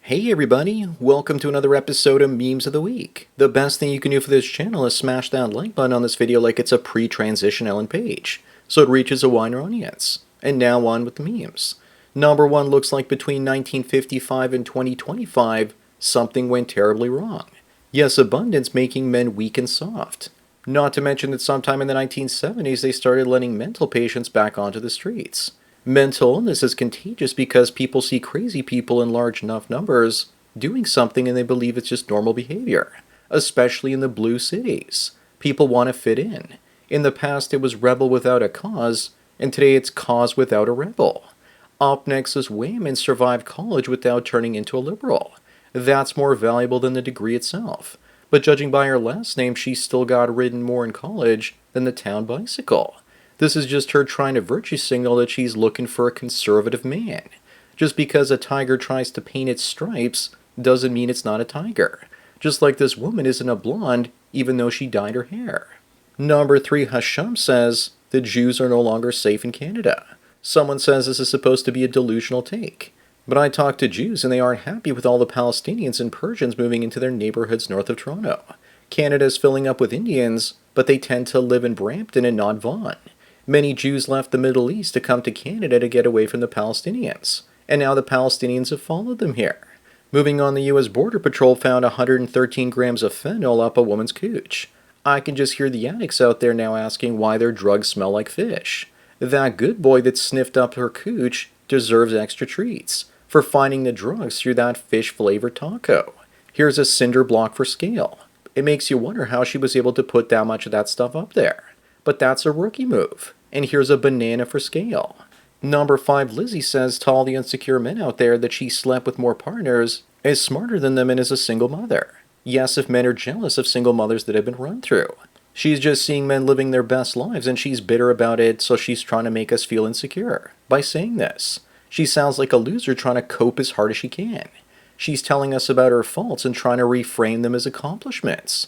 Hey everybody, welcome to another episode of Memes of the Week. The best thing you can do for this channel is smash that like button on this video like it's a pre-transition Ellen page, so it reaches a wider audience. And now on with the memes. Number one looks like between 1955 and 2025, something went terribly wrong. Yes, abundance making men weak and soft. Not to mention that sometime in the 1970s they started letting mental patients back onto the streets. Mental illness is contagious because people see crazy people in large enough numbers doing something and they believe it's just normal behavior, especially in the blue cities. People want to fit in. In the past, it was rebel without a cause, and today it's cause without a rebel. Up next is women survived college without turning into a liberal. That's more valuable than the degree itself. But judging by her last name, she still got ridden more in college than the town bicycle. This is just her trying to virtue signal that she's looking for a conservative man. Just because a tiger tries to paint its stripes doesn't mean it's not a tiger. Just like this woman isn't a blonde even though she dyed her hair. Number 3, Hasham says the Jews are no longer safe in Canada. Someone says this is supposed to be a delusional take. But I talk to Jews and they aren't happy with all the Palestinians and Persians moving into their neighborhoods north of Toronto. Canada is filling up with Indians, but they tend to live in Brampton and not Vaughan. Many Jews left the Middle East to come to Canada to get away from the Palestinians, and now the Palestinians have followed them here. Moving on, the U.S. Border Patrol found 113 grams of fentanyl up a woman's cooch. I can just hear the addicts out there now asking why their drugs smell like fish. That good boy that sniffed up her cooch deserves extra treats for finding the drugs through that fish-flavored taco. Here's a cinder block for scale. It makes you wonder how she was able to put that much of that stuff up there. But that's a rookie move. And here's a banana for scale. Number 5, Lizzie says to all the insecure men out there that she slept with more partners, is smarter than them, and is a single mother. Yes, if men are jealous of single mothers that have been run through. She's just seeing men living their best lives and she's bitter about it, so she's trying to make us feel insecure by saying this. She sounds like a loser trying to cope as hard as she can. She's telling us about her faults and trying to reframe them as accomplishments.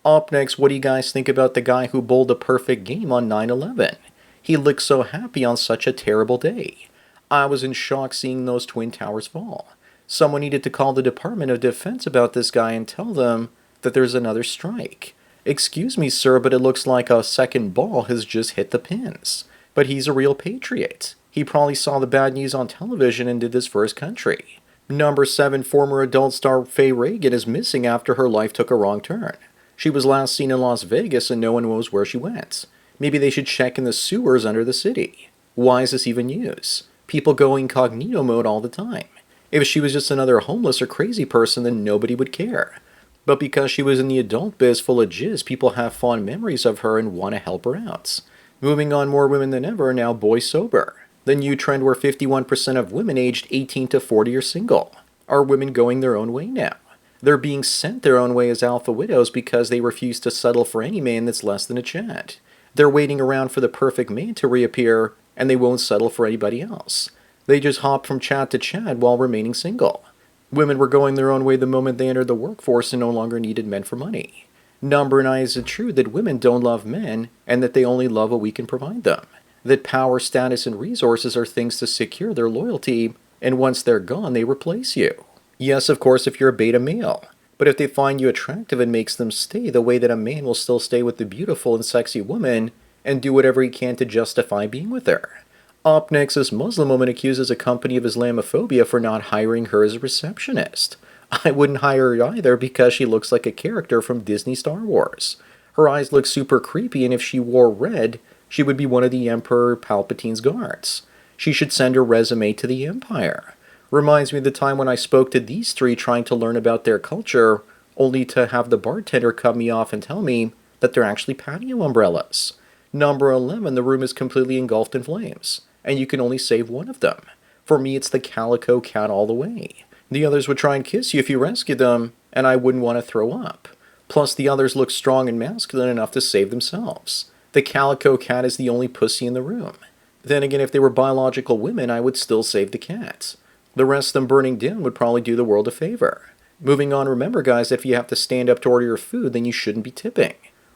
Up next, what do you guys think about the guy who bowled a perfect game on 9/11? He looked so happy on such a terrible day. I was in shock seeing those Twin Towers fall. Someone needed to call the Department of Defense about this guy and tell them that there's another strike. Excuse me, sir, but it looks like a second ball has just hit the pins. But he's a real patriot. He probably saw the bad news on television and did this for his country. Number 7, former adult star Faye Reagan is missing after her life took a wrong turn. She was last seen in Las Vegas and no one knows where she went. Maybe they should check in the sewers under the city. Why is this even news? People go incognito mode all the time. If she was just another homeless or crazy person, then nobody would care. But because she was in the adult biz full of jizz, people have fond memories of her and want to help her out. Moving on, more women than ever are now boys sober. The new trend where 51% of women aged 18 to 40 are single. Are women going their own way now? They're being sent their own way as alpha widows because they refuse to settle for any man that's less than a Chad. They're waiting around for the perfect man to reappear, and they won't settle for anybody else. They just hop from Chad to Chad while remaining single. Women were going their own way the moment they entered the workforce and no longer needed men for money. Number 9, is it true that women don't love men and that they only love what we can provide them? That power, status, and resources are things to secure their loyalty, and once they're gone, they replace you. Yes, of course, if you're a beta male. But if they find you attractive, it makes them stay the way that a man will still stay with the beautiful and sexy woman and do whatever he can to justify being with her. Up next, this Muslim woman accuses a company of Islamophobia for not hiring her as a receptionist. I wouldn't hire her either because she looks like a character from Disney Star Wars. Her eyes look super creepy, and if she wore red, she would be one of the Emperor Palpatine's guards. She should send her resume to the Empire. Reminds me of the time when I spoke to these 3 trying to learn about their culture, only to have the bartender cut me off and tell me that they're actually patio umbrellas. Number 11, the room is completely engulfed in flames, and you can only save one of them. For me, it's the calico cat all the way. The others would try and kiss you if you rescued them, and I wouldn't want to throw up. Plus, the others look strong and masculine enough to save themselves. The calico cat is the only pussy in the room. Then again, if they were biological women, I would still save the cats. The rest of them burning down would probably do the world a favor. Moving on, remember guys, if you have to stand up to order your food, then you shouldn't be tipping.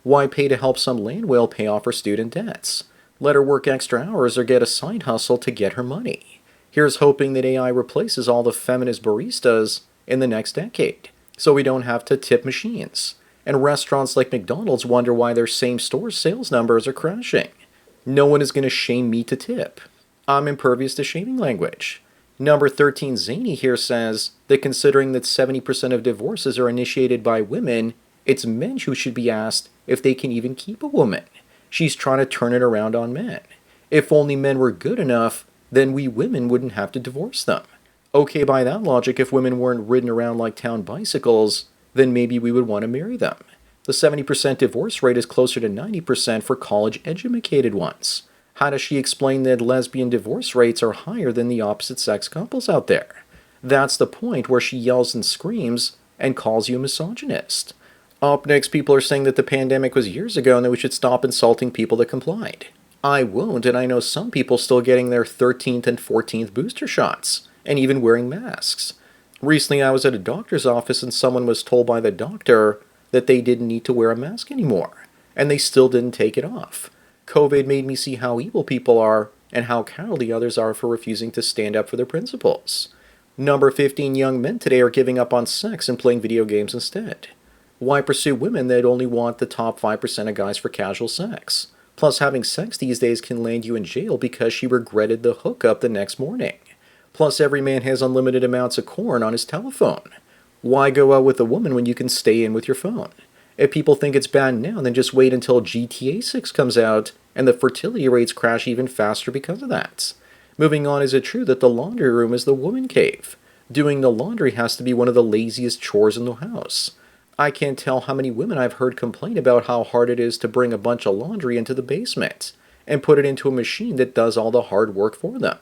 Why pay to help some land whale pay off her student debts? Let her work extra hours or get a side hustle to get her money. Here's hoping that AI replaces all the feminist baristas in the next decade, so we don't have to tip machines. And restaurants like McDonald's wonder why their same-store sales numbers are crashing. No one is going to shame me to tip. I'm impervious to shaming language. Number 13 Zany here says that considering that 70% of divorces are initiated by women, it's men who should be asked if they can even keep a woman. She's trying to turn it around on men. If only men were good enough, then we women wouldn't have to divorce them. Okay, by that logic, if women weren't ridden around like town bicycles, then maybe we would want to marry them. The 70% divorce rate is closer to 90% for college-educated ones. How does she explain that lesbian divorce rates are higher than the opposite-sex couples out there? That's the point where she yells and screams and calls you a misogynist. Up next, people are saying that the pandemic was years ago and that we should stop insulting people that complied. I won't, and I know some people still getting their 13th and 14th booster shots, and even wearing masks. Recently, I was at a doctor's office and someone was told by the doctor that they didn't need to wear a mask anymore, and they still didn't take it off. COVID made me see how evil people are and how cowardly others are for refusing to stand up for their principles. Number 15 young men today are giving up on sex and playing video games instead. Why pursue women that only want the top 5% of guys for casual sex? Plus, having sex these days can land you in jail because she regretted the hookup the next morning. Plus, every man has unlimited amounts of corn on his telephone. Why go out with a woman when you can stay in with your phone? If people think it's bad now, then just wait until GTA 6 comes out and the fertility rates crash even faster because of that. Moving on, is it true that the laundry room is the woman cave? Doing the laundry has to be one of the laziest chores in the house. I can't tell how many women I've heard complain about how hard it is to bring a bunch of laundry into the basement and put it into a machine that does all the hard work for them.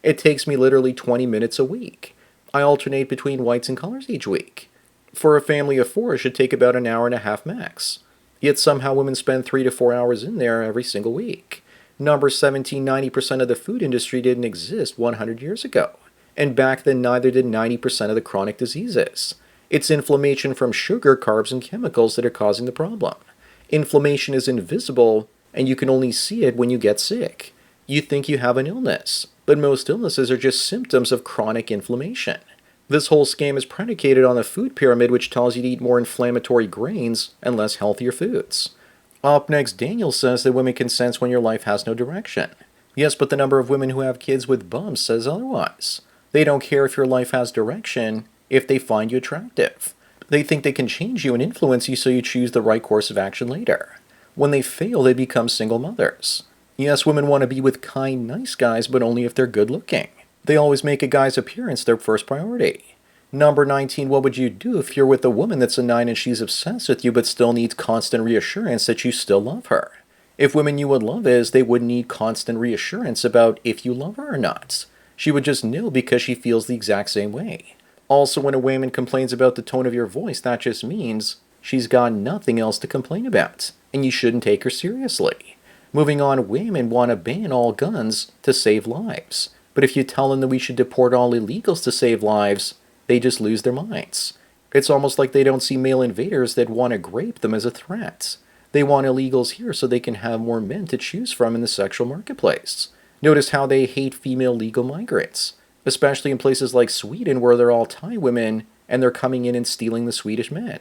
It takes me literally 20 minutes a week. I alternate between whites and colors each week. For a family of 4, it should take about an hour and a half max. Yet somehow women spend 3 to 4 hours in there every single week. Number 17, 90% of the food industry didn't exist 100 years ago. And back then neither did 90% of the chronic diseases. It's inflammation from sugar, carbs, and chemicals that are causing the problem. Inflammation is invisible, and you can only see it when you get sick. You think you have an illness, but most illnesses are just symptoms of chronic inflammation. This whole scam is predicated on the food pyramid, which tells you to eat more inflammatory grains and less healthier foods. Up next, Daniel says that women can sense when your life has no direction. Yes, but the number of women who have kids with bums says otherwise. They don't care if your life has direction if they find you attractive. They think they can change you and influence you so you choose the right course of action later. When they fail, they become single mothers. Yes, women want to be with kind, nice guys, but only if they're good looking. They always make a guy's appearance their first priority. Number 19, what would you do if you're with a woman that's a 9 and she's obsessed with you but still needs constant reassurance that you still love her? If women knew what love is, they wouldn't need constant reassurance about if you love her or not. She would just know because she feels the exact same way. Also, when a woman complains about the tone of your voice, that just means she's got nothing else to complain about, and you shouldn't take her seriously. Moving on, women want to ban all guns to save lives. But if you tell them that we should deport all illegals to save lives, they just lose their minds. It's almost like they don't see male invaders that want to grape them as a threat. They want illegals here so they can have more men to choose from in the sexual marketplace. Notice how they hate female legal migrants, especially in places like Sweden where they're all Thai women and they're coming in and stealing the Swedish men.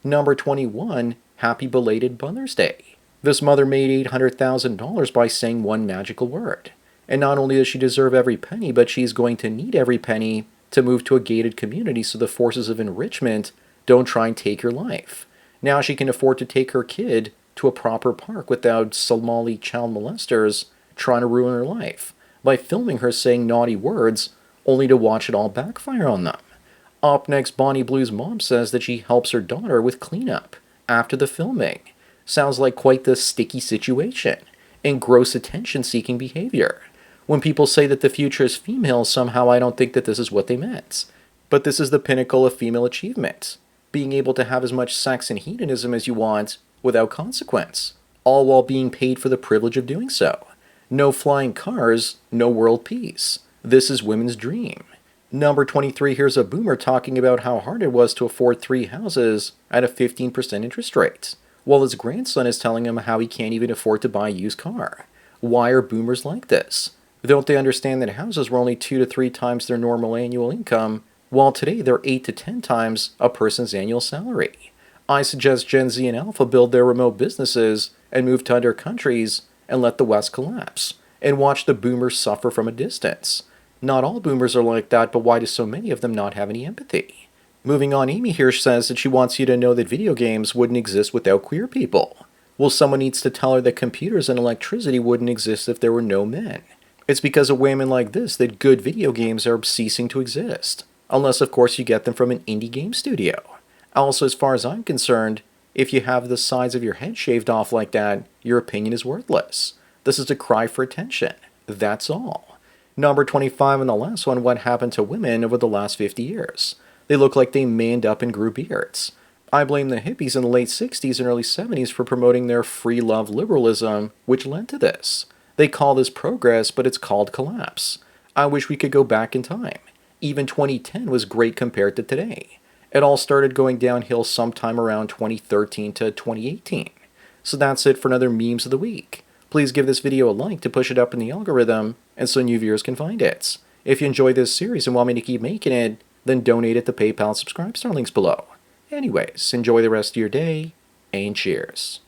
Number 21, happy belated Mother's Day. This mother made $800,000 by saying one magical word. And not only does she deserve every penny, but she's going to need every penny to move to a gated community so the forces of enrichment don't try and take her life. Now she can afford to take her kid to a proper park without Somali child molesters trying to ruin her life by filming her saying naughty words only to watch it all backfire on them. Up next, Bonnie Blue's mom says that she helps her daughter with cleanup after the filming. Sounds like quite the sticky situation and gross attention-seeking behavior. When people say that the future is female, somehow I don't think that this is what they meant. But this is the pinnacle of female achievement. Being able to have as much sex and hedonism as you want without consequence, all while being paid for the privilege of doing so. No flying cars, no world peace. This is women's dream. Number 23, here's a boomer talking about how hard it was to afford 3 houses at a 15% interest rate, while his grandson is telling him how he can't even afford to buy a used car. Why are boomers like this? Don't they understand that houses were only 2 to 3 times their normal annual income while today they're 8 to 10 times a person's annual salary. I suggest Gen Z and Alpha build their remote businesses and move to other countries and let the West collapse, and watch the boomers suffer from a distance. Not all boomers are like that, but why do so many of them not have any empathy? Moving on, Amy here says that she wants you to know that video games wouldn't exist without queer people. Well, someone needs to tell her that computers and electricity wouldn't exist if there were no men. It's because of women like this that good video games are ceasing to exist. Unless, of course, you get them from an indie game studio. Also, as far as I'm concerned, if you have the sides of your head shaved off like that, your opinion is worthless. This is a cry for attention. That's all. Number 25 and the last one, what happened to women over the last 50 years? They look like they manned up and grew beards. I blame the hippies in the late 60s and early 70s for promoting their free love liberalism, which led to this. They call this progress, but it's called collapse. I wish we could go back in time. Even 2010 was great compared to today. It all started going downhill sometime around 2013 to 2018. So that's it for another Memes of the Week. Please give this video a like to push it up in the algorithm and so new viewers can find it. If you enjoy this series and want me to keep making it, then donate at the PayPal and subscribe star links below. Anyways, enjoy the rest of your day, and cheers.